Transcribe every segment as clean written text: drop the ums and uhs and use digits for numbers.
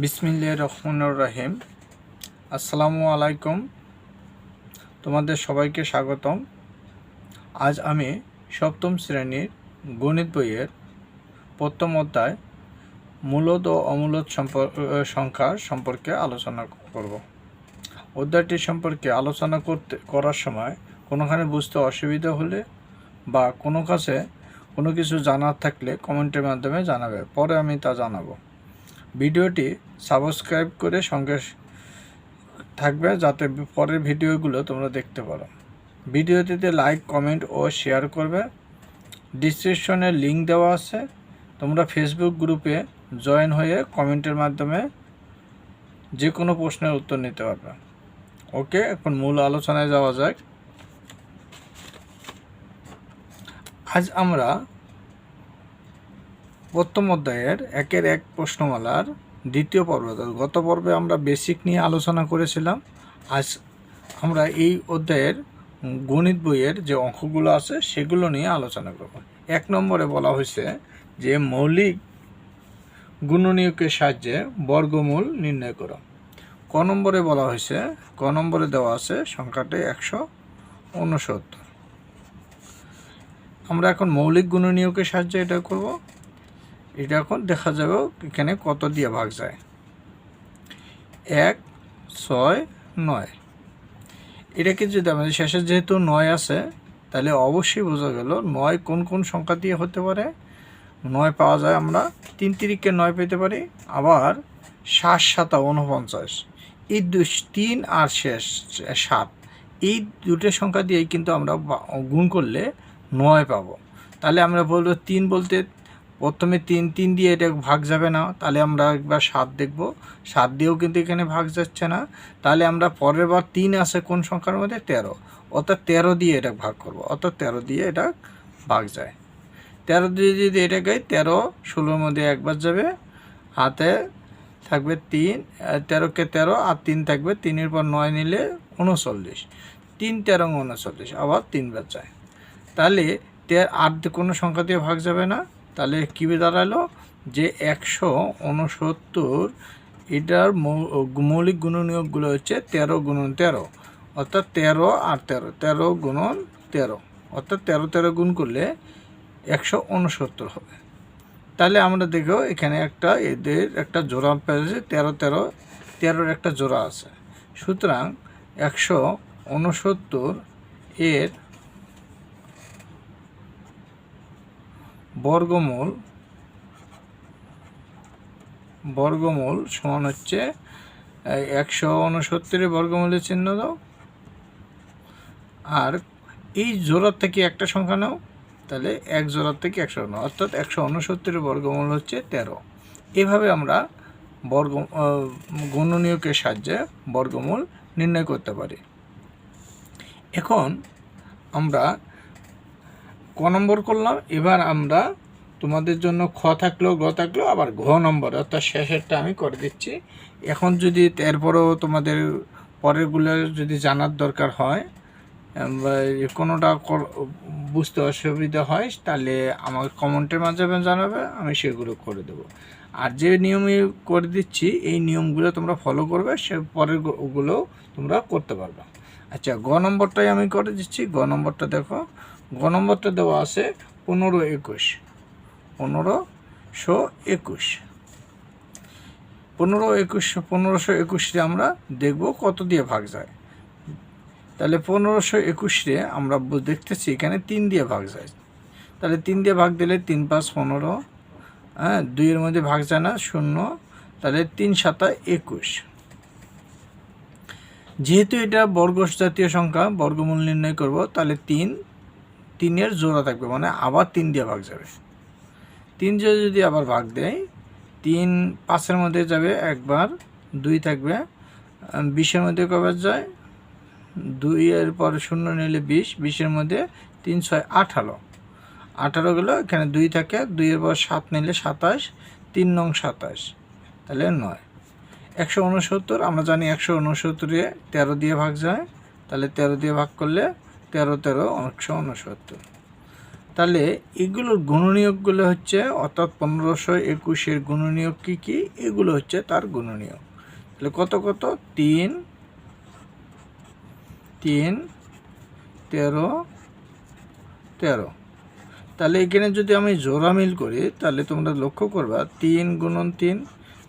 বিসমিল্লাহির রহমানির রহিম। আসসালামু আলাইকুম, তোমাদের সবাইকে স্বাগতম। আজ আমি সপ্তম শ্রেণীর গণিত বইয়ের প্রথম অধ্যায় মূলদ ও অমূলদ সংখ্যা সম্পর্কে আলোচনা করব। অধ্যায়টি সম্পর্কে আলোচনা করার সময় কোনোখানে বুঝতে অসুবিধা হলে বা কোনো কিছু জানার থাকলে কমেন্টের মাধ্যমে জানাবে, পরে আমি তা জানাবো। ভিডিওটি সাবস্ক্রাইব করে সঙ্গে থাকবে যাতে পরের ভিডিওগুলো তোমরা দেখতে পারো। ভিডিওটিতে লাইক, কমেন্ট ও শেয়ার করবে। ডিসক্রিপশনে লিংক দেওয়া আছে, তোমরা ফেসবুক গ্রুপে জয়েন হয়ে কমেন্টের মাধ্যমে যে কোনো প্রশ্নের উত্তর নিতে পারবে। ওকে, এখন মূল আলোচনায় যাওয়া যাক। আজ আমরা প্রথম অধ্যায়ের 1-1 প্রশ্নমালার দ্বিতীয় পর্ব, গত পর্বে আমরা বেসিক নিয়ে আলোচনা করেছিলাম। আজ আমরা এই অধ্যায়ের গণিত বইয়ের যে অঙ্কগুলো আছে সেগুলো নিয়ে আলোচনা করব। 1 নম্বরে বলা হয়েছে যে মৌলিক গুণনীয়কের সাহায্যে বর্গমূল নির্ণয় করো। ক নম্বরে বলা হয়েছে, ক নম্বরে দেওয়া আছে সংখ্যাটি 169। আমরা এখন মৌলিক গুণনীয়কের সাহায্যে এটা করব। এটা এখন দেখা যাবে এখানে কত দিয়ে ভাগ যায়। 1, 6, 9। এটাকে যদি আমাদের শেষে যেহেতু 9 আছে, তাহলে অবশ্যই বোঝা গেল 9 কোন কোন সংখ্যা দিয়ে হতে পারে। 9 পাওয়া যায় আমরা 3 তিরিকে 9 পেতে পারি, আবার 7 7 49। এই 3 আর শেষ 7, এই দুটো সংখ্যা দিয়েই কিন্তু আমরা গুণ করলে 9 পাবো। তাহলে আমরা বলবো 3 বলতে প্রথমে 3 দিয়ে এটা ভাগ যাবে না, তাহলে আমরা একবার 7 দেখব। 7 দিয়েও কিন্তু এখানে ভাগ যাচ্ছে না, তাহলে আমরা পরের বার 3 আছে কোন সংখ্যার মধ্যে? 13, অর্থাৎ 13 দিয়ে এটা ভাগ করব, অর্থাৎ 13 দিয়ে এটা ভাগ যায়। 13 দিয়ে যদি এটা গাই 13 16-র মধ্যে একবার যাবে, হাতে থাকবে 3, 13কে 13 আর 3 থাকবে, 3-এর পর 9 নিলে 39, 3 13 39, আবার 3 বার যায়। তাহলে আর কোনো সংখ্যা দিয়ে ভাগ যাবে না, তাহলে কী দাঁড়ালো যে 169। এটার মৌলিক গুণনীয়কগুলো হচ্ছে 13 গুণন 13, অর্থাৎ 13 আর 13, 13 গুণন 13, অর্থাৎ 13 13 গুণ করলে 169 হবে। তাহলে আমরা দেখো এখানে এদের একটা জোড়া পেয়েছে, 13 13, 13-র একটা জোড়া আছে। সুতরাং 169 এর বর্গমূল সমান হচ্ছে 169-এর বর্গমূলের চিহ্ন দাও, আর এই জোড়ার থেকে একটা সংখ্যা নাও, তাহলে এক জোড়ার থেকে 169, অর্থাৎ 169-এর বর্গমূল হচ্ছে 13। এভাবে আমরা গুণনীয়কের সাহায্যে বর্গমূল নির্ণয় করতে পারি। এখন আমরা ক নম্বর করলাম, এবার আমরা তোমাদের জন্য খ থাকলেও গ থাকলেও আবার ঘ নম্বর, অর্থাৎ শেষেরটা আমি করে দিচ্ছি। এখন যদি এরপরেও তোমাদের পরেরগুলো যদি জানার দরকার হয় বা কোনোটা বুঝতে অসুবিধা হয়, তাহলে আমার কমেন্টের মাধ্যমে জানাবে, আমি সেগুলো করে দেব। আর যে নিয়মে করে দিচ্ছি এই নিয়মগুলো তোমরা ফলো করবে, সে পরেরগুলো তোমরা করতে পারবে। আচ্ছা, গ নম্বরটাই আমি করে দিচ্ছি। গ নম্বরটা দেখো, গ নম্বরটা দেওয়া আছে 1521। 1521 আমরা দেখব কত দিয়ে ভাগ যায়। তাহলে 1521 আমরা দেখতেছি এখানে 3 দিয়ে ভাগ যায়। তাহলে 3 দিয়ে ভাগ দিলে 3 5 15, 2-এর মধ্যে ভাগ যায় না, 0, তাহলে 3 7 21। যেহেতু এটা বর্গ জাতীয় সংখ্যা, বর্গমূল নির্ণয় করব, তাহলে 3-এর জোড়া থাকবে, মানে আবার 3 দিয়ে ভাগ যাবে। 3 দিয়ে যদি আবার ভাগ দেয়, 3 5-এর মধ্যে যাবে একবার, 2 থাকবে, 20-এর মধ্যে কবার যায়, 2-এর পর 0 নিলে 20, 20-এর মধ্যে 3 6 18, 18 গেল, এখানে 2 থাকে, 2-এর পর 7 নিলে 27, 3 9 27, তাহলে 9। 169 আমরা জানি 169-এ 13 দিয়ে ভাগ যায়, তাহলে 13 দিয়ে ভাগ করলে 13 13 169। তাহলে এগুলোর গুণনীয়কগুলো হচ্ছে, অর্থাৎ 1521 গুণনীয়ক কী কী, এগুলো হচ্ছে তার গুণনীয়ক। তাহলে কত কত, 3 3 13 13। তাহলে এখানে যদি আমি জোড়া মিল করি তাহলে তোমরা লক্ষ্য করবা 3 গুণন 3,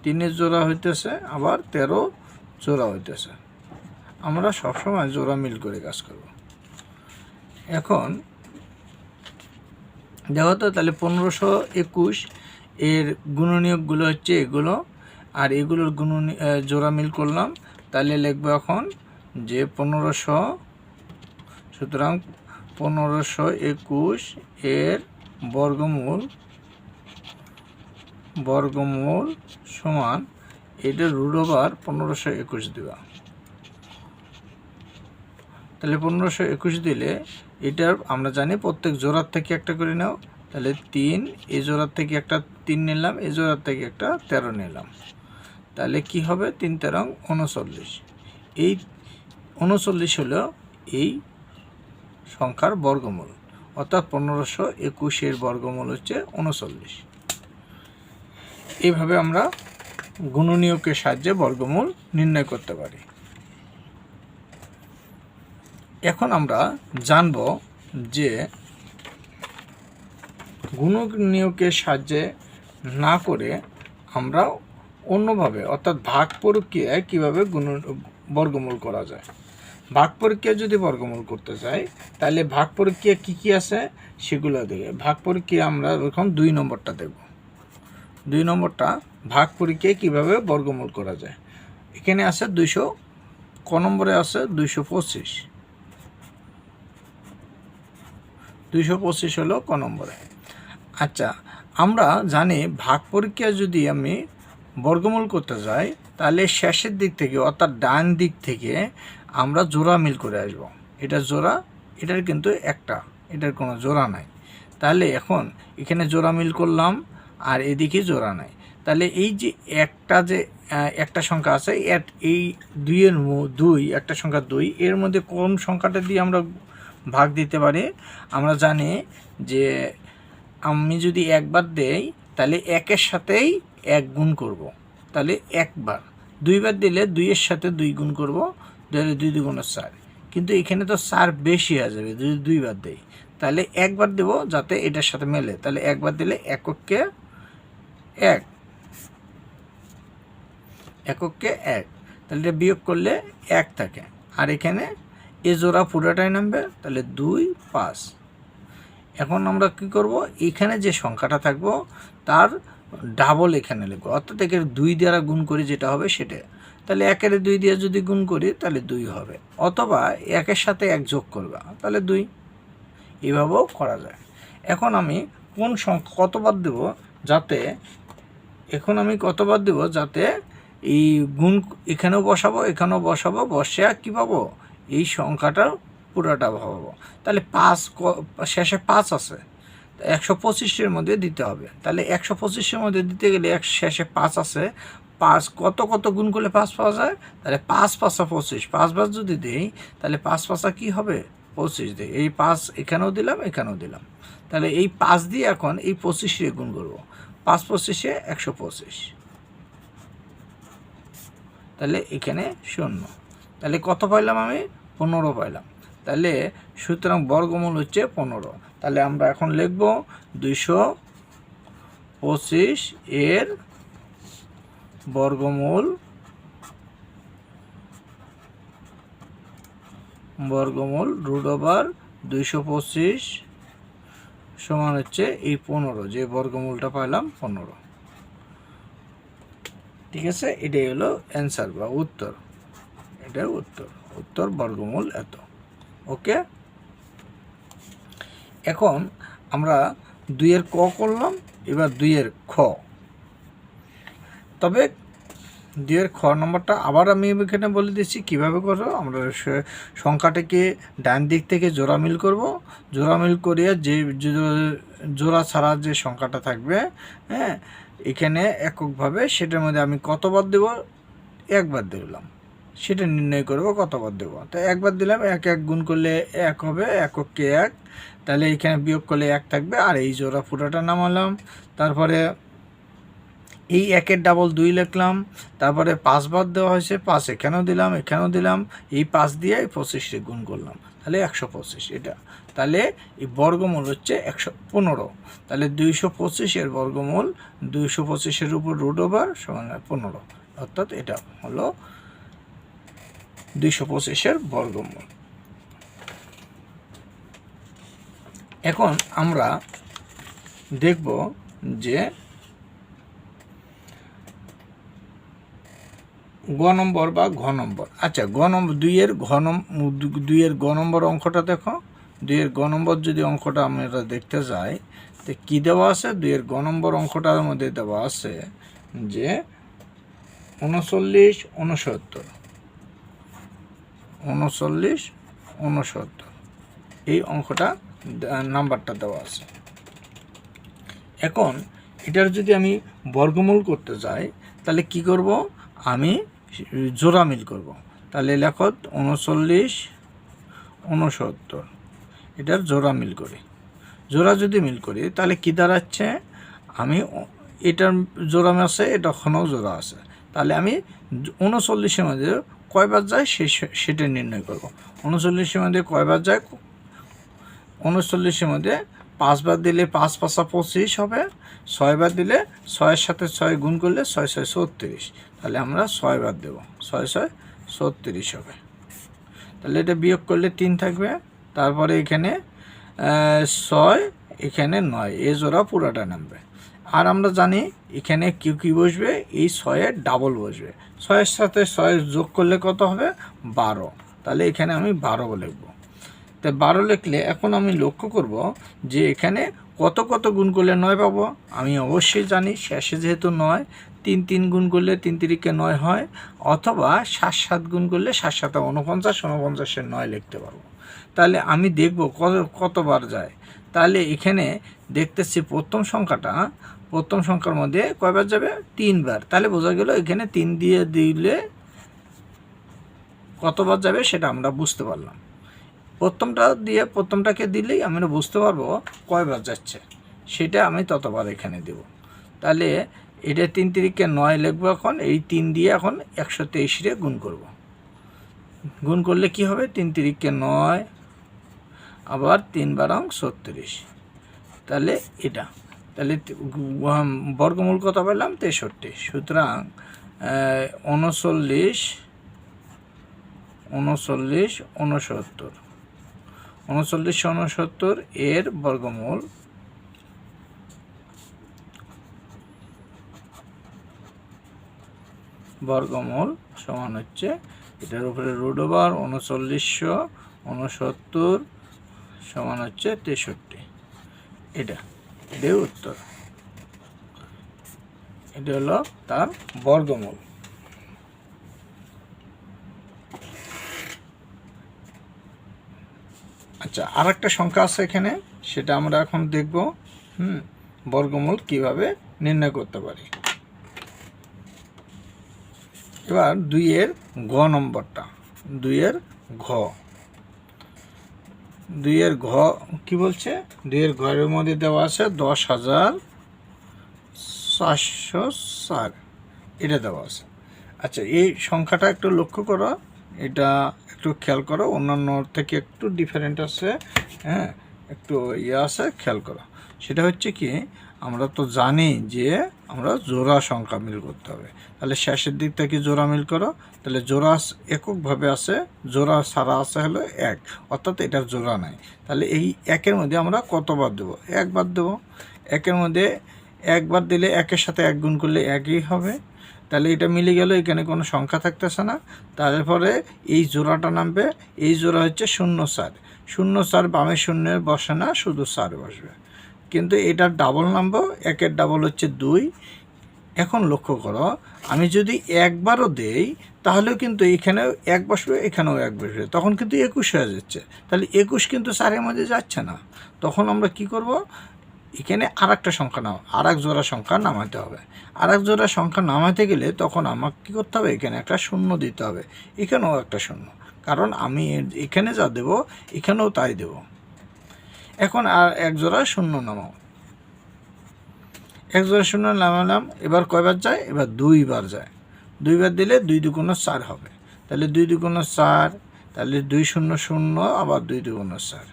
3-এর জোড়া হইতেছে, আবার 13 জোড়া হইতেছে। আমরা সবসময় জোড়া মিল করে কাজ করব। এখন দেখো তো, তাহলে 1521 এর গুণনীয়কগুলো হচ্ছে এগুলো, আর এগুলোর জোড়া মিল করলাম। তাহলে লিখবো এখন যে 1500, সুতরাং 1521 এর বর্গমূল সমান এটা √ওভার 1521 দেওয়া। তাহলে 1521 দিলে এটার আমরা জানি প্রত্যেক জোড়ার থেকে একটা করে নাও। তাহলে 3, এই জোড়ার থেকে একটা 3 নিলাম, এই জোড়ার থেকে একটা 13 নিলাম। তাহলে কি হবে, 3 13 39। এই 39 হলো এই সংখ্যার বর্গমূল, অর্থাৎ 1521 এর বর্গমূল হচ্ছে 39। এইভাবে আমরা গুণনীয়কের সাহায্যে বর্গমূল নির্ণয় করতে পারি। এখন আমরা জানব যে গুণনীয়কের সাহায্যে না করে আমরা অন্যভাবে, অর্থাৎ ভাগ প্রক্রিয়ায় কীভাবে বর্গমূল করা যায়। ভাগ প্রক্রিয়া যদি বর্গমূল করতে চাই তাহলে ভাগ প্রক্রিয়া কী কী আছে সেগুলো দেখে। ভাগ প্রক্রিয়া আমরা এখন 2 নম্বরটা দেব। 2 নম্বরটা ভাগ প্রক্রিয়ায় কীভাবে বর্গমূল করা যায়। এখানে আছে 200, ক নম্বরে আছে 225। 225 হলো ক নম্বরে। আচ্ছা, আমরা জানি ভাগ প্রক্রিয়া যদি আমি বর্গমূল করতে যাই তাহলে শেষের দিক থেকে, অর্থাৎ ডান দিক থেকে আমরা জোড়া মিল করে আসব। এটা জোড়া, এটার কিন্তু একটা, এটার কোনো জোড়া নাই। তাহলে এখন এখানে জোড়া মিল করলাম, আর এদিকে জোড়া নাই। তাহলে এই যে একটা সংখ্যা আছে, এই 2 একটা সংখ্যা 2, এর মধ্যে কোন সংখ্যাটা দিয়ে আমরা ভাগ দিতে পারি। আমরা জানি যে আমি যদি একবার দেই তাহলে 1-এর সাথেই 1 গুণ করব, তাহলে একবার। 2বার দিলে 2-এর সাথে 2 গুণ করব, তাহলে 2 2 গুণ 4। কিন্তু এখানে তো 4 বেশি হয়ে যাবে যদি 2বার দেই, তাহলে একবার দেব যাতে এটার সাথে মেলে। তাহলে একবার দিলে এককে 1, তাহলে এটা বিয়োগ করলে 1 থাকে, আর এখানে এ জোড়া পুরোটাই নামবে, তাহলে 2 5। এখন আমরা কি করব, এখানে যে সংখ্যাটা থাকবো তার ডাবল এখানে লিখবো, অর্থাৎ একে 2 দ্বারা গুণ করি যেটা হবে সেটা। তাহলে 1-এর 2 দিয়ে যদি গুণ করি তাহলে 2 হবে, অথবা 1-এর সাথে 1 যোগ করবা তাহলে 2। এভাবেও করা যায়। এখন আমি কোন সংখ্যা কতবার দেব যাতে, এই গুণ এখানেও বসাবো, এখানেও বসাবো, বসে কী পাবো, এই সংখ্যাটার পুরোটা পাবো। তাহলে 5, শেষে 5 আছে, 125-এর মধ্যে দিতে হবে। তাহলে 125-এর মধ্যে দিতে গেলে শেষে 5 আছে, 5 কত গুণ করলে 5 পাওয়া যায়, তাহলে 5 5 25, 5 বার যদি দিই তাহলে 5 5 কী হবে, 25 দিই। এই 5 এখানেও দিলাম, এখানেও দিলাম। তাহলে এই 5 দিয়ে এখন এই 25-এ গুণ করবো, 5 25-এ 125, তাহলে এখানে 0। তাহলে কত পাইলাম আমি, 15 পাইলাম। তাহলে সুতরাং বর্গমূল হচ্ছে 15। তাহলে আমরা এখন লিখব 225 এর বর্গমূল √225 সমান হচ্ছে এই 15, যে বর্গমূলটা পাইলাম 15। ঠিক আছে, এটাই হলো অ্যান্সার বা উত্তর। এটা উত্তর বর্গমূল এত। ওকে, এখন আমরা 2-এর ক করলাম, এবার 2-এর খ। তবে 2-এর খ নম্বরটা আবার আমি এখানে বলে দিচ্ছি কীভাবে করবো। আমরা সংখ্যাটাকে ডান দিক থেকে জোড়া মিল করব, জোড়া মিল করিয়ে যে জোড়া ছাড়া যে সংখ্যাটা থাকবে, হ্যাঁ, এখানে এককভাবে সেটার মধ্যে আমি কতবার দেব, একবার দিলাম। সেটা নির্ণয় করব কতবার দেব। তো একবার দিলাম, 1 1 গুণ করলে 1 হবে, এককে 1, তাহলে এখানে বিয়োগ করলে 1 থাকবে, আর এই জোড়া পুরোটা নামালাম। তারপরে এই 1-এর ডাবল 2 লিখলাম, তারপরে 5 বার দেওয়া হয়েছে, 5 এখানেও দিলাম, এখানেও দিলাম, এই 5 দিয়ে এই 25 গুণ করলাম, তাহলে 125 এটা। তাহলে এই বর্গমূল হচ্ছে 115। তাহলে 225-এর বর্গমূল 225-এর উপর √ওভার সমান 15, অর্থাৎ এটা হলো 225-এর বর্গমূল। এখন আমরা দেখব যে গ নম্বর বা ঘ নম্বর। আচ্ছা, গ নম্বর 2-এর গ নম্বর অঙ্কটা দেখো। 2-এর গ নম্বর যদি অঙ্কটা আমরা দেখতে যাই, তো কী দেওয়া আছে? 2-এর গ নম্বর অঙ্কটার মধ্যে দেওয়া আছে যে 39 69 এই অঙ্কটা নাম্বারটা দেওয়া আছে। এখন এটার যদি আমি বর্গমূল করতে যাই, তাহলে কি করব? আমি জোড়া মিল করব। তাহলে লেখো 39 69, এটার জোড়া মিল করি। জোড়া যদি মিল করি তাহলে কি দাঁড়াচ্ছে? আমি এটার জোড়া আছে, এটা ওখানেও জোড়া আছে, তাহলে আমি 39-এর মধ্যে কয়বার যায় সেটা নির্ণয় করব। 39-এর মধ্যে কয়বার যায়? 39-এর মধ্যে 5 বার দিলে 5 5 25 হবে, 6 বার দিলে 6-এর সাথে 6 গুণ করলে 6 6 36, তাহলে আমরা 6 বার দেব, 6 6 36 হবে। তাহলে এটা বিয়োগ করলে 3 থাকবে, তারপরে এখানে 6, এখানে 9, এ জোড়া পুরাটা নামবে। আর আমরা জানি এখানে কি বসবে? এই 6-এর ডাবল বসবে। 6-এর সাথে 6 যোগ করলে কত হবে? 12, তাহলে এখানে আমি 12 লিখব। তো 12 লিখলে এখন আমি লক্ষ্য করব যে এখানে কত কত গুণ করলে 9 পাবো। আমি অবশ্যই জানি শেষে যেহেতু 9, 3 3 গুণ করলে 3 3-কে 9 হয়, অথবা 7 7 গুণ করলে 7 7 49, 49-এর 9 লিখতে পারবো। তাহলে আমি দেখব কতবার যায়। তাহলে এখানে দেখতেছি প্রথম সংখ্যার মধ্যে কয়বার যাবে? 3 বার। তাহলে বোঝা গেল এখানে 3 দিয়ে দিলে কতবার যাবে সেটা আমরা বুঝতে পারলাম। প্রথমটাকে দিলেই আমরা বুঝতে পারবো কয়বার যাচ্ছে, সেটা আমি ততবার এখানে দেব। তাহলে এটা 3 3-কে 9 লিখবো। এখন এই 3 দিয়ে এখন 123-রে গুণ করব। গুণ করলে কি হবে? 3 3-কে 9, আবার 3 12 36, তাহলে এটা। তাহলে বর্গমূল কত পেলাম? 63। সুতরাং 39 69 এর বর্গমূল সমান হচ্ছে এটার উপরে √ওভার 3969 সমান হচ্ছে 63। এটাই উত্তর। এটা হলো তার বর্গমূল। আচ্ছা, আর একটা সংখ্যা আছে এখানে, সেটা আমরা এখন দেখব। বর্গমূল কিভাবে নির্ণয় করতে পারি। এবার 2-এর ঘ নম্বরটা, 2-এর ঘ কি বলছে? 2-এর ঘরের মধ্যে দেওয়া আছে 10,404, এটা দেওয়া আছে। আচ্ছা, এই সংখ্যাটা একটু লক্ষ্য করো, এটা একটু খেয়াল করো, অন্যান্য থেকে একটু ডিফারেন্ট আছে, হ্যাঁ, একটু আছে, খেয়াল করো। সেটা হচ্ছে কি, আমরা তো জানি যে আমরা জোড়া সংখ্যা মিল করতে হবে। তাহলে শেষের দিক থেকে জোড়া মিল করো, তাহলে জোড়া এককভাবে আছে, জোড়া ছাড়া আছে হলো 1, অর্থাৎ এটার জোড়া নাই। তাহলে এই 1-এর মধ্যে আমরা কতবার দেবো? 1 বার দেবো। 1-এর মধ্যে 1 বার দিলে 1-এর সাথে 1 গুণ করলে 1ই হবে, তাহলে এটা মিলে গেল, এখানে কোনো সংখ্যা থাকতেছে না। তারপরে এই জোড়াটা নামবে, এই জোড়া হচ্ছে 0 4, 0 4 বামে শূন্যের বসে না, শুধু 4 বসবে। কিন্তু এটার ডাবল নামবো, 1-এর ডাবল হচ্ছে 2। এখন লক্ষ্য করো, আমি যদি একবারও দেই তাহলেও কিন্তু এখানেও 1 বসবে, এখানেও 1 বসবে, তখন কিন্তু 21 হয়ে যাচ্ছে। তাহলে 21 কিন্তু 4-এর মধ্যে যাচ্ছে না। তখন আমরা কি করব? এখানে আর একটা সংখ্যা আর এক জোড়া সংখ্যা নামাতে হবে। আর এক জোড়া সংখ্যা নামাতে গেলে তখন আমাকে কী করতে হবে, এখানে একটা শূন্য দিতে হবে, এখানেও একটা শূন্য, কারণ আমি এখানে যা দেব এখানেও তাই দেব। এখন আর এক জোড়া শূন্য নামাও, এক জোড়া শূন্য নামালাম। এবার কয়বার যায়, এবার 2 বার যায়। 2 বার দিলে 2 দুগুণ 4 হবে, তাহলে 2 দুগুণ 4, তাহলে 2 শূন্য শূন্য, আবার 2 দুগুণ 4,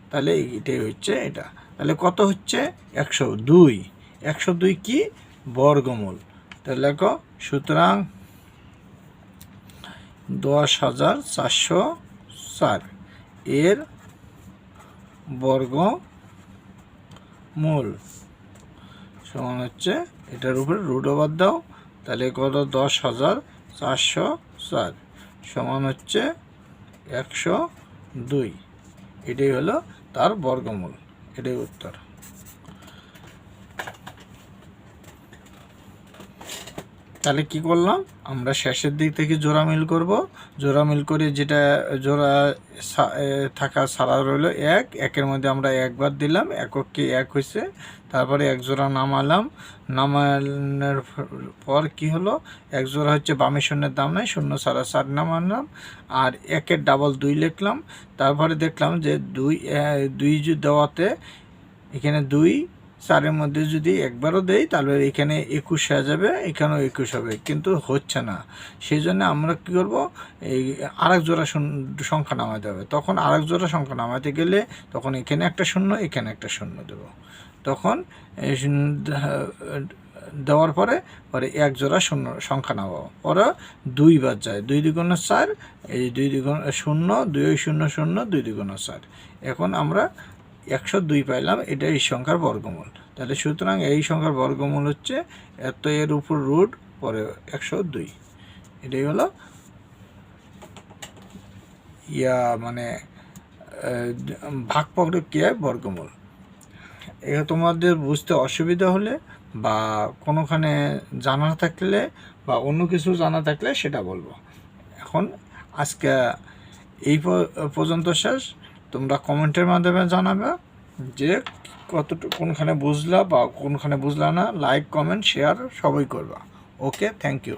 তাহলে এটাই হচ্ছে এটা। তাহলে কত হচ্ছে, 102। 102 কি, বর্গমূল। তাহলে দেখো, সুতরাং 10,404 এর বর্গমূল সমান হচ্ছে, এটার উপরে রুট ওভার দাও, তাহলে কত, 10,404 সমান হচ্ছে 102। এটাই হলো তার বর্গমূল, এটাই উত্তর। তাহলে কি করলাম আমরা, শেষের দিক থেকে জোড়া মিল করব। জোড়া মিল করে যেটা জোড়া থাকা ছাড়া রইল 1, 1-এর মধ্যে আমরা একবার দিলাম, এককে 1 হয়েছে। তারপরে এক জোড়া নামালাম, নামানোর পর কি হলো, এক জোড়া হচ্ছে বামে শূন্যের দাম নাই, শূন্য ছাড়া 4 নামালাম, আর 1-এর ডাবল 2 লিখলাম। তারপরে দেখলাম যে 2 দেওয়াতে এখানে 2, 4-এর মধ্যে যদি একবারও দেই তাহলে এখানে 21 হয়ে যাবে, এখানেও 21 হবে, কিন্তু হচ্ছে না। সেই জন্য আমরা কী করব, এই আরেক জোড়া সংখ্যা নামাতে হবে। তখন আরেক জোড়া সংখ্যা নামাতে গেলে তখন এখানে একটা শূন্য, এখানে একটা শূন্য দেব। তখন দেওয়ার পরে এক জোড়া সংখ্যা নামাবো, পরে 2 বার যায়, 2 দুগুণ 4, এই 2 দুগুণ 0, 2 0 0, 2 দুগুণ 4। এখন আমরা 102 পাইলাম, এটা এই সংখ্যার বর্গমূল। তাহলে সুতরাং এই সংখ্যার বর্গমূল হচ্ছে এত, এর উপর রুট, পরে 102। এটাই হলো মানে ভাগ প্রক্রিয়ায় বর্গমূল। এটা তোমাদের বুঝতে অসুবিধা হলে বা কোনোখানে জানা থাকলে বা অন্য কিছু জানা থাকলে সেটা বলবো। এখন আজকে এই পর্যন্ত শেষ। তোমরা কমেন্টের মাধ্যমে জানাবে যে কতটুকু কোনখানে বুঝলা বা কোনখানে বুঝলা না। লাইক, কমেন্ট, শেয়ার সবই করবা। ওকে, থ্যাংক ইউ।